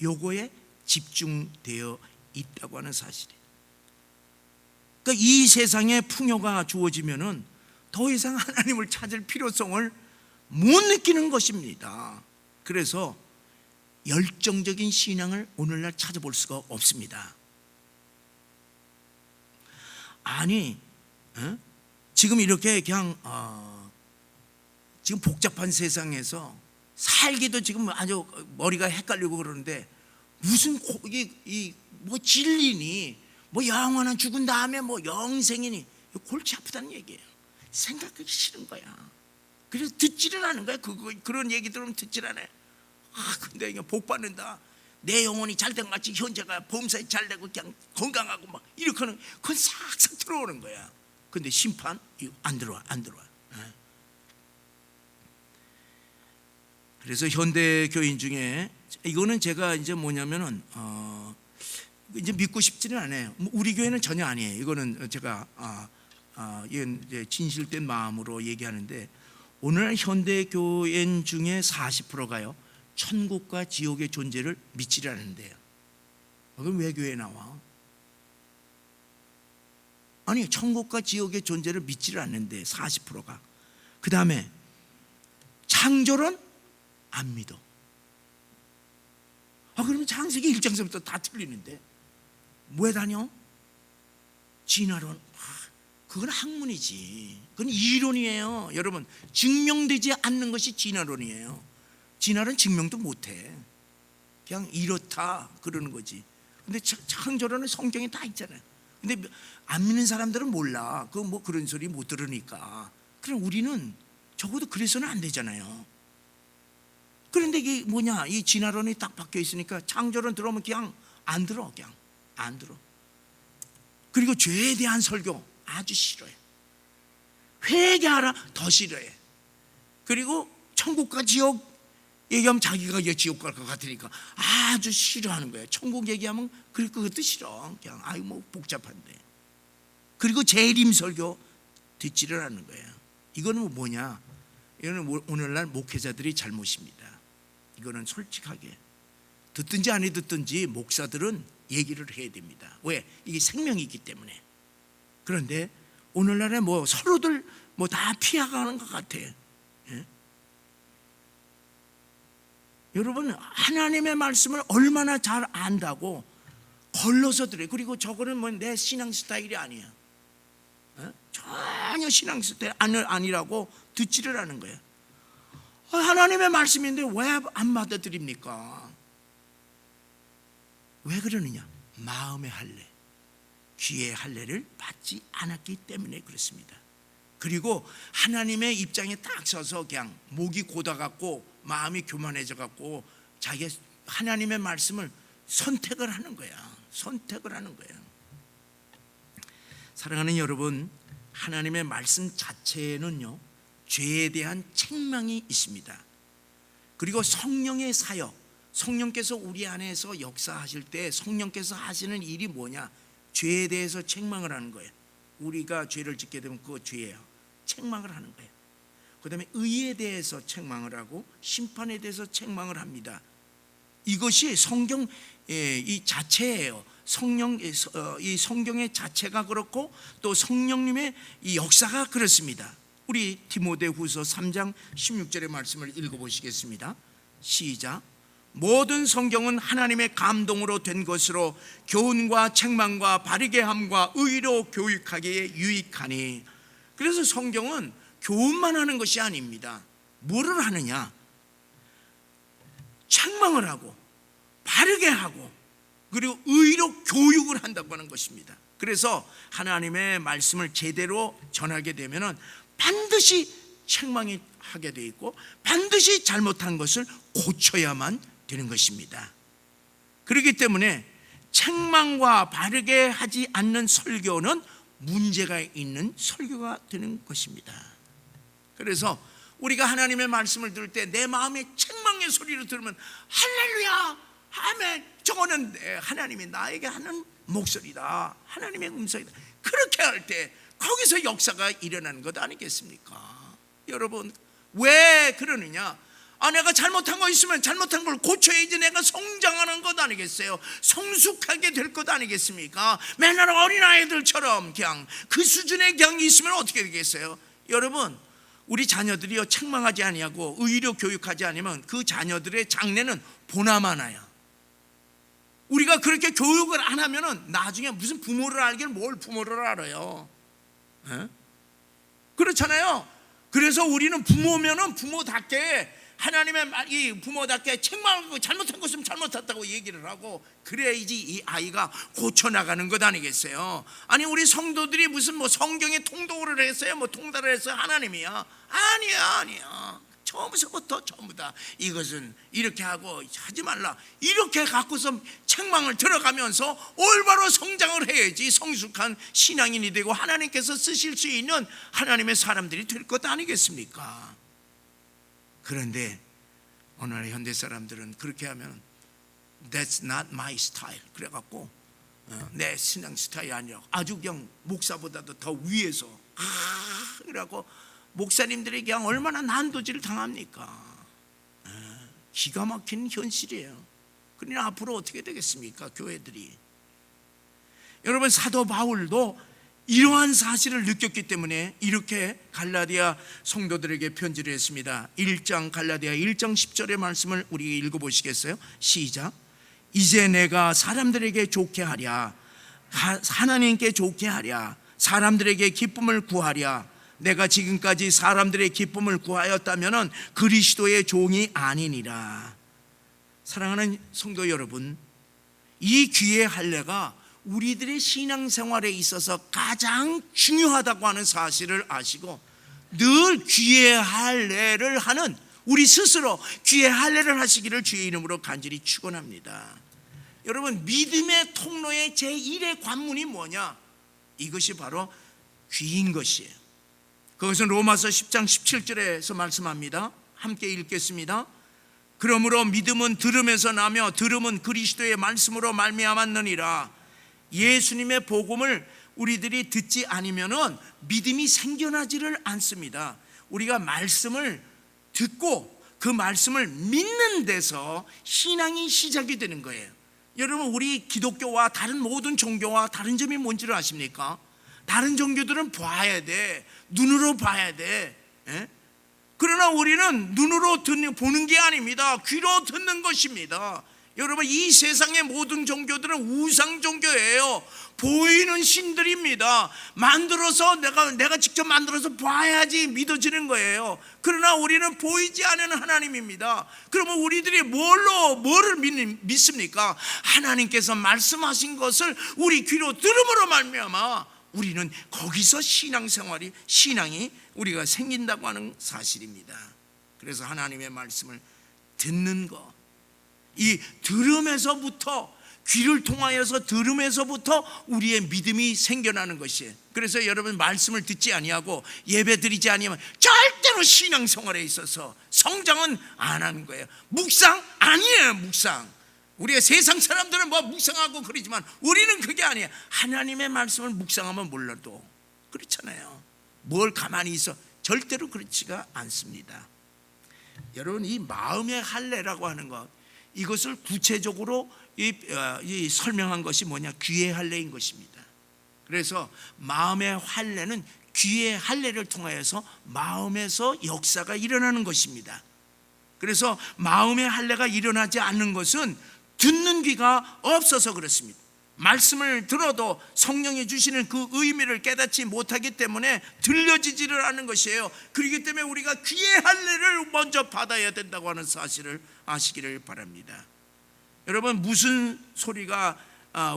요거에 집중되어 있다고 하는 사실이에요. 그러니까 이 세상에 풍요가 주어지면은 더 이상 하나님을 찾을 필요성을 못 느끼는 것입니다. 그래서 열정적인 신앙을 오늘날 찾아볼 수가 없습니다. 아니, 지금 이렇게 그냥 지금 복잡한 세상에서 살기도 지금 아주 머리가 헷갈리고 그러는데, 무슨 뭐 진리니, 뭐 영원한 죽은 다음에 뭐 영생이니, 골치 아프다는 얘기예요. 생각하기 싫은 거야. 그래서 듣지를 않은 거야. 그런 얘기 들으면 듣질 않아요. 근데 이게 복 받는다, 내 영혼이 잘된 것 같이 현재가 범사에 잘되고 그냥 건강하고 막 이렇게 하는, 그건 싹싹 들어오는 거야. 근데 심판 안 들어와. 그래서 현대 교인 중에, 이거는 제가 이제 뭐냐면은 이제 믿고 싶지는 않아요. 우리 교회는 전혀 아니에요. 이거는 제가 이건 이제 진실된 마음으로 얘기하는데, 오늘 현대 교인 중에 40%가요 천국과 지옥의 존재를 믿지 않는데요. 그럼 왜 교회에 나와? 아니, 천국과 지옥의 존재를 믿지를 않는데 40%가. 그 다음에 창조론 안 믿어. 그러면 창세기 1장서부터 다 틀리는데 왜 다녀? 진화론, 그건 학문이지. 그건 이론이에요. 여러분, 증명되지 않는 것이 진화론이에요. 진화론 증명도 못해. 그냥 이렇다 그러는 거지. 근데 창조론은 성경에 다 있잖아요. 근데 안 믿는 사람들은 몰라. 뭐 그런 소리 못 들으니까. 그럼 우리는 적어도 그래서는 안 되잖아요. 그런데 이게 뭐냐? 이 진화론이 딱 박혀 있으니까 창조론 들어오면 그냥 안 들어. 그냥 안 들어. 그리고 죄에 대한 설교 아주 싫어해. 회개하라 더 싫어해. 그리고 천국과 지옥 얘기하면 자기가 이제 지옥 갈 것 같으니까 아주 싫어하는 거예요. 천국 얘기하면 그것도 싫어. 그냥 아유 뭐 복잡한데. 그리고 재림 설교 듣지를 않는 거예요. 이거는 뭐냐? 이거는 오늘날 목회자들이 잘못입니다. 이거는 솔직하게 듣든지 안 듣든지 목사들은 얘기를 해야 됩니다. 왜? 이게 생명이 있기 때문에. 그런데 오늘날에 뭐 서로들 뭐 다 피해가는 것 같아. 예? 여러분 하나님의 말씀을 얼마나 잘 안다고 걸러서 들어요. 그리고 저거는 뭐 내 신앙 스타일이 아니야. 예? 전혀 신앙 스타일 아니라고 듣지를 않은 거예요. 하나님의 말씀인데 왜 안 받아들입니까? 왜 그러느냐? 마음의 할례, 귀의 할례를 받지 않았기 때문에 그렇습니다. 그리고 하나님의 입장에 딱 서서 그냥 목이 고다갖고 마음이 교만해져갖고 자기가 하나님의 말씀을 선택을 하는 거야. 선택을 하는 거야. 사랑하는 여러분, 하나님의 말씀 자체에는요 죄에 대한 책망이 있습니다. 그리고 성령의 사역, 성령께서 우리 안에서 역사하실 때 성령께서 하시는 일이 뭐냐? 죄에 대해서 책망을 하는 거예요. 우리가 죄를 짓게 되면 그거 죄예요. 책망을 하는 거예요. 그 다음에 의에 대해서 책망을 하고 심판에 대해서 책망을 합니다. 이것이 성경 이 자체예요. 이 성경의 자체가 그렇고 또 성령님의 이 역사가 그렇습니다. 우리 디모데후서 3장 16절의 말씀을 읽어보시겠습니다. 시작. 모든 성경은 하나님의 감동으로 된 것으로 교훈과 책망과 바르게 함과 의로 교육하기에 유익하니. 그래서 성경은 교훈만 하는 것이 아닙니다. 뭐를 하느냐? 책망을 하고 바르게 하고 그리고 의로 교육을 한다고 하는 것입니다. 그래서 하나님의 말씀을 제대로 전하게 되면은 반드시 책망이 하게 돼 있고 반드시 잘못한 것을 고쳐야만 되는 것입니다. 그렇기 때문에 책망과 바르게 하지 않는 설교는 문제가 있는 설교가 되는 것입니다. 그래서 우리가 하나님의 말씀을 들을 때 내 마음의 책망의 소리를 들으면 할렐루야 아멘, 저거는 하나님이 나에게 하는 목소리다, 하나님의 음성이다. 그렇게 할 때 거기서 역사가 일어나는 것 아니겠습니까? 여러분 왜 그러느냐? 내가 잘못한 거 있으면 잘못한 걸 고쳐야지 내가 성장하는 것 아니겠어요? 성숙하게 될 것 아니겠습니까? 맨날 어린아이들처럼 그냥 그 수준의 그냥 있으면 어떻게 되겠어요? 여러분 우리 자녀들이요 책망하지 아니하고 의로 교육하지 않으면 그 자녀들의 장래는 보나마나요. 우리가 그렇게 교육을 안 하면은 나중에 무슨 부모를 알긴 뭘 부모를 알아요. 에? 그렇잖아요. 그래서 우리는 부모면은 부모답게 하나님의 이 부모답게 책망하고 잘못한 것은 잘못했다고 얘기를 하고 그래야지 이 아이가 고쳐나가는 것 아니겠어요? 아니 우리 성도들이 무슨 뭐 성경에 통독을 했어요? 뭐 통달을 했어요? 하나님이야? 아니야. 처음부터 전부 다 이것은 이렇게 하고 하지 말라 이렇게 갖고서 책망을 들어가면서 올바로 성장을 해야지 성숙한 신앙인이 되고 하나님께서 쓰실 수 있는 하나님의 사람들이 될 것 아니겠습니까? 그런데 오늘 현대 사람들은 그렇게 하면 That's not my style 그래갖고 내 신앙 스타일이 아니라 아주 그냥 목사보다도 더 위에서 그래갖고 목사님들이 그냥 얼마나 난도질을 당합니까? 기가 막힌 현실이에요. 그러나 앞으로 어떻게 되겠습니까? 교회들이. 여러분 사도 바울도 이러한 사실을 느꼈기 때문에 이렇게 갈라디아 성도들에게 편지를 했습니다. 갈라디아 1장 10절의 말씀을 우리 읽어보시겠어요? 시작. 이제 내가 사람들에게 좋게 하랴 하나님께 좋게 하랴 사람들에게 기쁨을 구하랴 내가 지금까지 사람들의 기쁨을 구하였다면 그리스도의 종이 아니니라. 사랑하는 성도 여러분, 이 귀의 할례가 우리들의 신앙생활에 있어서 가장 중요하다고 하는 사실을 아시고 늘 귀의 할례를 하는 우리 스스로 귀의 할례를 하시기를 주의 이름으로 간절히 축원합니다. 여러분, 믿음의 통로의 제1의 관문이 뭐냐? 이것이 바로 귀인 것이에요. 그것은 로마서 10장 17절에서 말씀합니다. 함께 읽겠습니다. 그러므로 믿음은 들음에서 나며 들음은 그리스도의 말씀으로 말미암았느니라. 예수님의 복음을 우리들이 듣지 않으면은 믿음이 생겨나지를 않습니다. 우리가 말씀을 듣고 그 말씀을 믿는 데서 신앙이 시작이 되는 거예요. 여러분, 우리 기독교와 다른 모든 종교와 다른 점이 뭔지를 아십니까? 다른 종교들은 봐야 돼. 눈으로 봐야 돼. 그러나 우리는 눈으로 보는 게 아닙니다. 귀로 듣는 것입니다. 여러분, 이 세상의 모든 종교들은 우상 종교예요. 보이는 신들입니다. 만들어서 내가 직접 만들어서 봐야지 믿어지는 거예요. 그러나 우리는 보이지 않는 하나님입니다. 그러면 우리들이 뭐를 믿습니까? 하나님께서 말씀하신 것을 우리 귀로 들음으로 말미암아 우리는 거기서 신앙이 우리가 생긴다고 하는 사실입니다. 그래서 하나님의 말씀을 듣는 것, 이 들음에서부터, 귀를 통하여서 들음에서부터 우리의 믿음이 생겨나는 것이에요. 그래서 여러분, 말씀을 듣지 아니하고 예배 드리지 아니하면 절대로 신앙생활에 있어서 성장은 안 하는 거예요. 묵상 아니에요. 묵상. 우리가 세상 사람들은 뭐 묵상하고 그러지만 우리는 그게 아니에요. 하나님의 말씀을 묵상하면 몰라도 그렇잖아요. 뭘 가만히 있어, 절대로 그렇지가 않습니다. 여러분, 이 마음의 할례라고 하는 것, 이것을 구체적으로 설명한 것이 뭐냐? 귀의 할례인 것입니다. 그래서 마음의 할례는 귀의 할례를 통하여서 마음에서 역사가 일어나는 것입니다. 그래서 마음의 할례가 일어나지 않는 것은 듣는 귀가 없어서 그렇습니다. 말씀을 들어도 성령이 주시는 그 의미를 깨닫지 못하기 때문에 들려지지를 않는 것이에요. 그렇기 때문에 우리가 귀의 할례를 먼저 받아야 된다고 하는 사실을 아시기를 바랍니다. 여러분, 무슨 소리가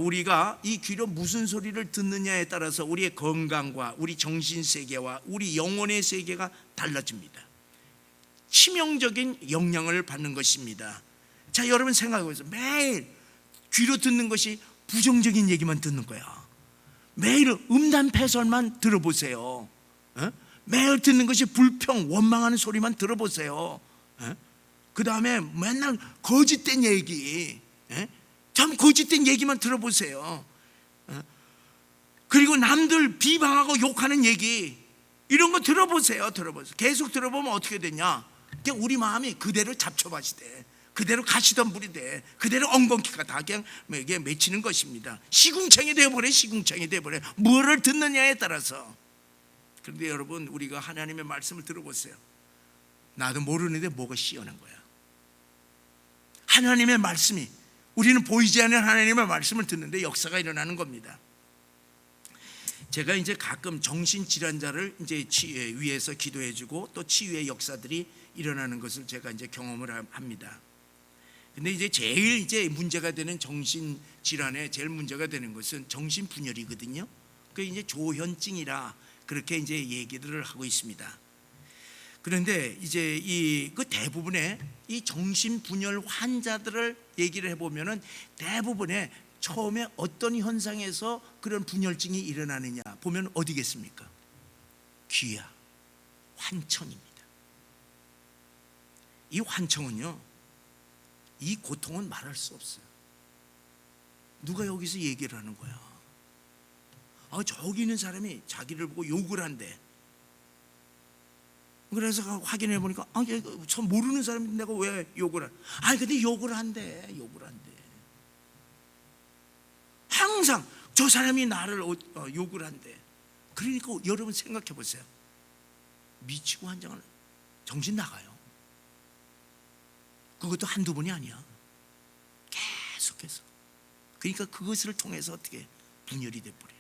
우리가 이 귀로 무슨 소리를 듣느냐에 따라서 우리의 건강과 우리 정신 세계와 우리 영혼의 세계가 달라집니다. 치명적인 영향을 받는 것입니다. 자, 여러분 생각해 보세요. 매일 귀로 듣는 것이 부정적인 얘기만 듣는 거야. 매일 음담패설만 들어보세요. 매일 듣는 것이 불평, 원망하는 소리만 들어보세요. 그 다음에 맨날 거짓된 얘기, 참 거짓된 얘기만 들어보세요. 그리고 남들 비방하고 욕하는 얘기, 이런 거 들어보세요. 계속 들어보면 어떻게 되냐? 우리 마음이 그대로 잡초밭이 돼. 그대로 가시덤불이 돼. 그대로 엉겅퀴가 다 그냥 맺히는 것입니다. 시궁창이 되어버려. 뭐를 듣느냐에 따라서. 그런데 여러분, 우리가 하나님의 말씀을 들어보세요. 나도 모르는데 뭐가 시원한 거야. 하나님의 말씀이, 우리는 보이지 않는 하나님의 말씀을 듣는데 역사가 일어나는 겁니다. 제가 이제 가끔 정신질환자를 이제 위해서 기도해주고 또 치유의 역사들이 일어나는 것을 제가 이제 경험을 합니다. 근데 이제 제일 이제 문제가 되는 정신질환에 제일 문제가 되는 것은 정신분열이거든요. 그 이제 조현증이라 그렇게 이제 얘기들을 하고 있습니다. 그런데 이제 그 대부분의 이 정신분열 환자들을 얘기를 해보면은 대부분의 처음에 어떤 현상에서 그런 분열증이 일어나느냐 보면 어디겠습니까? 귀야, 환청입니다. 이 환청은요, 이 고통은 말할 수 없어요. 누가 여기서 얘기를 하는 거야? 저기 있는 사람이 자기를 보고 욕을 한대. 그래서 확인해 보니까 저 모르는 사람인데 내가 왜 욕을 한? 근데 욕을 한대. 항상 저 사람이 나를 욕을 한대. 그러니까 여러분 생각해 보세요. 미치고 환장은 정신 나가요. 그것도 한두 번이 아니야. 계속해서. 그러니까 그것을 통해서 어떻게 분열이 돼버려요.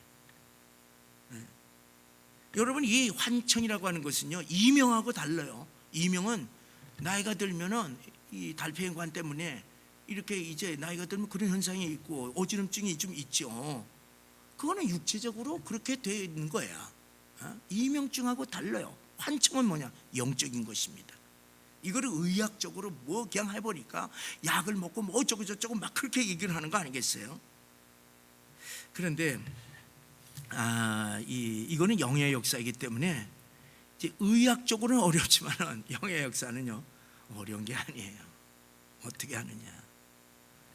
여러분, 이 환청이라고 하는 것은요, 이명하고 달라요. 이명은 나이가 들면은 이 달팽이관 때문에 이렇게 이제 나이가 들면 그런 현상이 있고 어지럼증이 좀 있죠. 그거는 육체적으로 그렇게 되는 거야. 이명증하고 달라요. 환청은 뭐냐? 영적인 것입니다. 이거를 의학적으로 뭐 그냥 해보니까 약을 먹고 뭐 어쩌고 저쩌고 막 그렇게 얘기를 하는 거 아니겠어요? 그런데 이거는 영의 역사이기 때문에 이제 의학적으로는 어렵지만은 영의 역사는요 어려운 게 아니에요. 어떻게 하느냐?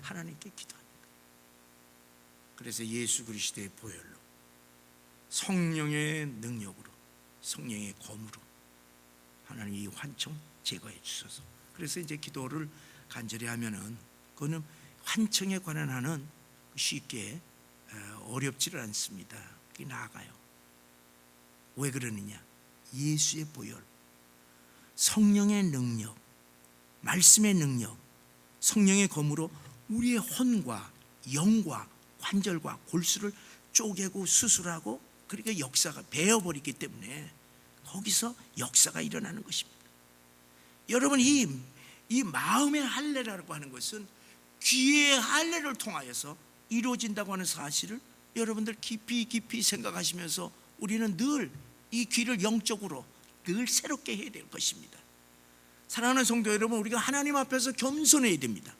하나님께 기도합니다. 그래서 예수 그리스도의 보혈로, 성령의 능력으로, 성령의 검으로 하나님 이 환청 제거해 주소서. 그래서 이제 기도를 간절히 하면은 그거는 환청에 관한 하는 쉽게 어렵지를 않습니다. 그게 나아가요. 왜 그러느냐? 예수의 보혈, 성령의 능력, 말씀의 능력, 성령의 검으로 우리의 혼과 영과 관절과 골수를 쪼개고 수술하고 그러니까 역사가 베어버리기 때문에 거기서 역사가 일어나는 것입니다. 여러분 이 마음의 할례라고 하는 것은 귀의 할례를 통하여서 이루어진다고 하는 사실을 여러분들 깊이 생각하시면서 우리는 늘 이 귀를 영적으로 늘 새롭게 해야 될 것입니다. 사랑하는 성도 여러분, 우리가 하나님 앞에서 겸손해야 됩니다.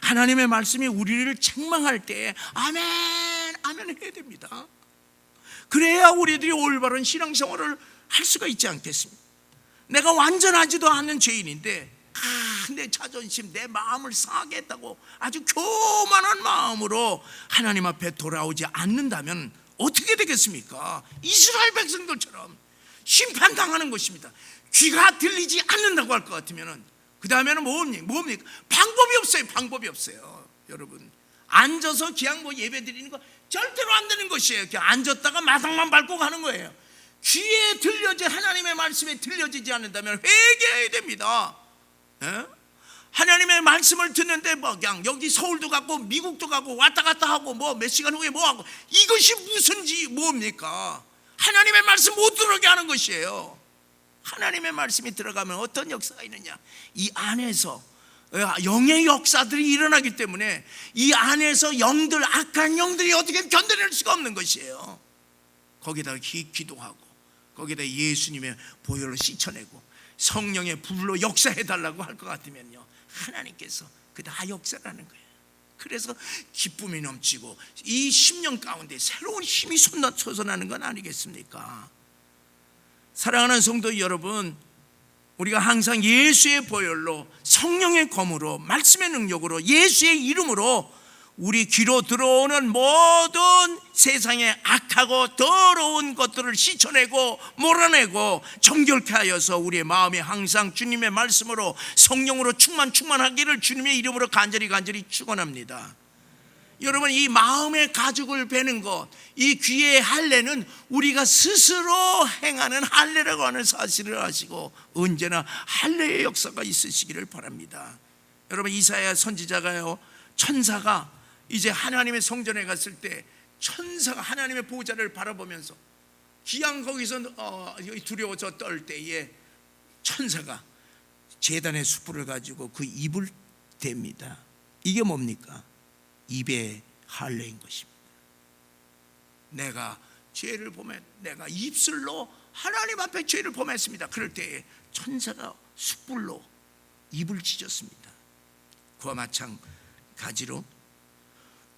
하나님의 말씀이 우리를 책망할 때 아멘 아멘 해야 됩니다. 그래야 우리들이 올바른 신앙생활을 할 수가 있지 않겠습니까? 내가 완전하지도 않은 죄인인데 내 자존심, 내 마음을 상하게 했다고 아주 교만한 마음으로 하나님 앞에 돌아오지 않는다면 어떻게 되겠습니까? 이스라엘 백성들처럼 심판당하는 것입니다. 귀가 들리지 않는다고 할 것 같으면 그 다음에는 뭡니까? 방법이 없어요. 방법이 없어요. 여러분 앉아서 그냥 뭐 예배 드리는 거 절대로 안 되는 것이에요. 그냥 앉았다가 마당만 밟고 가는 거예요. 귀에 들려지 하나님의 말씀에 들려지지 않는다면 회개해야 됩니다. 에? 하나님의 말씀을 듣는데 뭐 그냥 여기 서울도 가고 미국도 가고 왔다 갔다 하고 뭐 몇 시간 후에 뭐 하고 이것이 무슨지 뭡니까? 하나님의 말씀 못 들어오게 하는 것이에요. 하나님의 말씀이 들어가면 어떤 역사가 있느냐? 이 안에서 영의 역사들이 일어나기 때문에 이 안에서 영들, 악한 영들이 어떻게 견뎌낼 수가 없는 것이에요. 거기다가 기도하고 거기다 예수님의 보혈로 씻어내고 성령의 불로 역사해달라고 할 것 같으면요 하나님께서 그 다 역사라는 거예요. 그래서 기쁨이 넘치고 이 10년 가운데 새로운 힘이 솟아나는 건 아니겠습니까? 사랑하는 성도 여러분, 우리가 항상 예수의 보혈로, 성령의 검으로, 말씀의 능력으로, 예수의 이름으로 우리 귀로 들어오는 모든 세상의 악하고 더러운 것들을 씻어내고 몰아내고 정결케 하여서 우리의 마음이 항상 주님의 말씀으로 성령으로 충만하기를 주님의 이름으로 간절히 축원합니다. 여러분 이 마음의 가죽을 베는 것, 이 귀의 할례는 우리가 스스로 행하는 할례라고 하는 사실을 아시고 언제나 할례의 역사가 있으시기를 바랍니다. 여러분 이사야 선지자가요 천사가 이제 하나님의 성전에 갔을 때 천사가 하나님의 보좌를 바라보면서 기양 거기서 두려워서 떨 때에 천사가 제단의 숯불을 가지고 그 입을 댑니다. 이게 뭡니까? 입의 할례인 것입니다. 내가 죄를 범했, 내가 입술로 하나님 앞에 죄를 범했습니다. 그럴 때에 천사가 숯불로 입을 찢었습니다. 그와 마찬가지로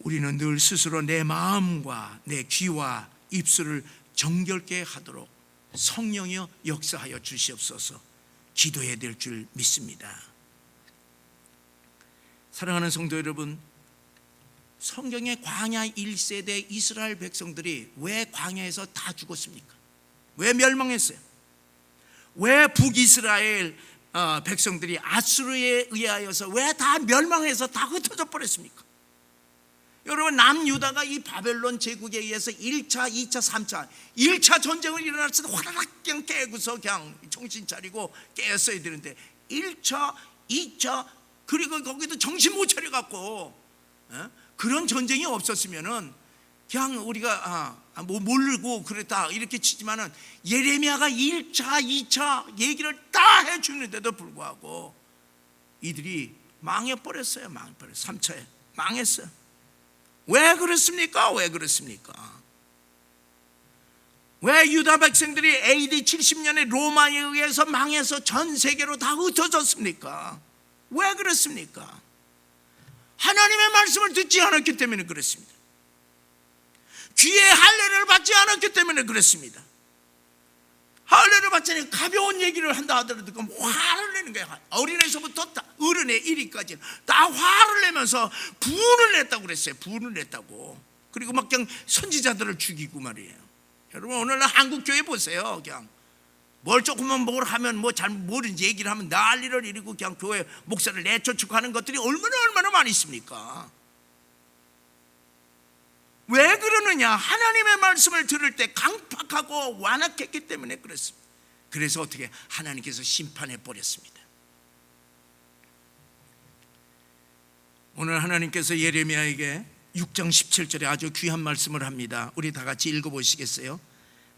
우리는 늘 스스로 내 마음과 내 귀와 입술을 정결케 하도록 성령이여 역사하여 주시옵소서 기도해야 될 줄 믿습니다. 사랑하는 성도 여러분, 성경의 광야 1세대 이스라엘 백성들이 왜 광야에서 다 죽었습니까? 왜 멸망했어요? 왜 북이스라엘 백성들이 아수르에 의하여서 왜 다 멸망해서 다 흩어져 버렸습니까? 여러분 남유다가 이 바벨론 제국에 의해서 1차, 2차, 3차 1차 전쟁을 일어났을 때 화라락 그냥 깨고서 그냥 정신 차리고 깨었어야 되는데 1차, 2차 그리고 거기도 정신 못 차려갖고 그런 전쟁이 없었으면은 그냥 우리가 뭐 모르고 그랬다 이렇게 치지만은 예레미야가 1차, 2차 얘기를 다 해주는데도 불구하고 이들이 망해버렸어요. 3차에 망했어요. 왜 그렇습니까? 왜 유다 백성들이 AD 70년에 로마에 의해서 망해서 전 세계로 다 흩어졌습니까? 왜 그렇습니까? 하나님의 말씀을 듣지 않았기 때문에 그렇습니다. 귀에 할례를 받지 않았기 때문에 그렇습니다. 할례를 받자니 가벼운 얘기를 한다 하더라도 화를 내는 거야. 어린애서부터 어른에 이르기까지 다 화를 내면서 분을 냈다고 그랬어요. 분을 냈다고. 그리고 막 그냥 선지자들을 죽이고 말이에요. 여러분 오늘날 한국 교회 보세요. 그냥 뭘 조금만 뭘 하면 뭐 잘 모르는지 얘기를 하면 난리를 일으고 그냥 교회 목사를 내쫓고 하는 것들이 얼마나 많이 있습니까? 왜 그러느냐? 하나님의 말씀을 들을 때 강팍하고 완악했기 때문에 그렇습니다. 그래서 어떻게 하나님께서 심판해 버렸습니다. 오늘 하나님께서 예레미야에게 6장 17절에 아주 귀한 말씀을 합니다. 우리 다 같이 읽어보시겠어요?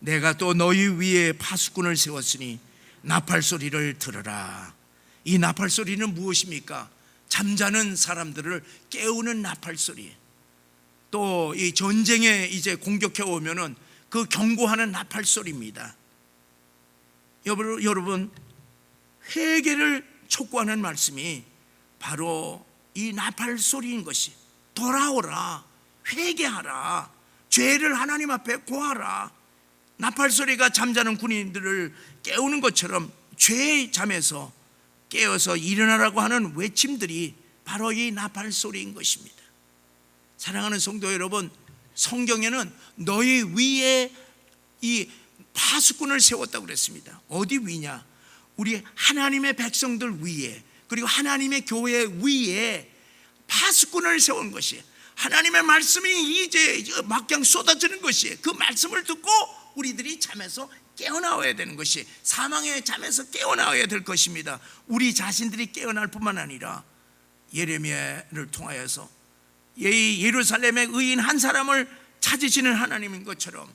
내가 또 너희 위에 파수꾼을 세웠으니 나팔 소리를 들으라. 이 나팔 소리는 무엇입니까? 잠자는 사람들을 깨우는 나팔 소리. 또 이 전쟁에 이제 공격해 오면은 그 경고하는 나팔 소리입니다. 여러분 회개를 촉구하는 말씀이 바로 이 나팔 소리인 것이, 돌아오라, 회개하라, 죄를 하나님 앞에 고하라. 나팔 소리가 잠자는 군인들을 깨우는 것처럼 죄의 잠에서 깨어서 일어나라고 하는 외침들이 바로 이 나팔 소리인 것입니다. 사랑하는 성도 여러분, 성경에는 너희 위에 이 파수꾼을 세웠다고 그랬습니다. 어디 위냐? 우리 하나님의 백성들 위에, 그리고 하나님의 교회 위에 파수꾼을 세운 것이, 하나님의 말씀이 이제 막강 쏟아지는 것이, 그 말씀을 듣고 우리들이 잠에서 깨어나와야 되는 것이, 사망의 잠에서 깨어나와야 될 것입니다. 우리 자신들이 깨어날 뿐만 아니라 예레미야를 통하여서 예루살렘의 의인 한 사람을 찾으시는 하나님인 것처럼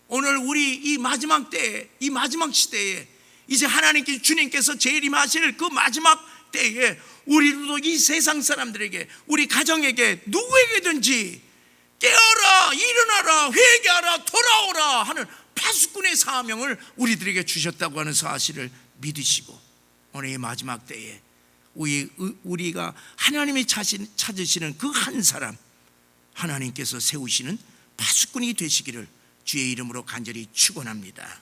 오늘 우리 이 마지막 때에, 이 마지막 시대에 이제 하나님께서, 주님께서 재림하실 그 마지막 때에 우리도 이 세상 사람들에게, 우리 가정에게, 누구에게든지 깨어라, 일어나라, 회개하라, 돌아오라 하는 파수꾼의 사명을 우리들에게 주셨다고 하는 사실을 믿으시고, 오늘 이 마지막 때에 우리가 하나님이 찾으시는 그 한 사람, 하나님께서 세우시는 파수꾼이 되시기를 주의 이름으로 간절히 축원합니다.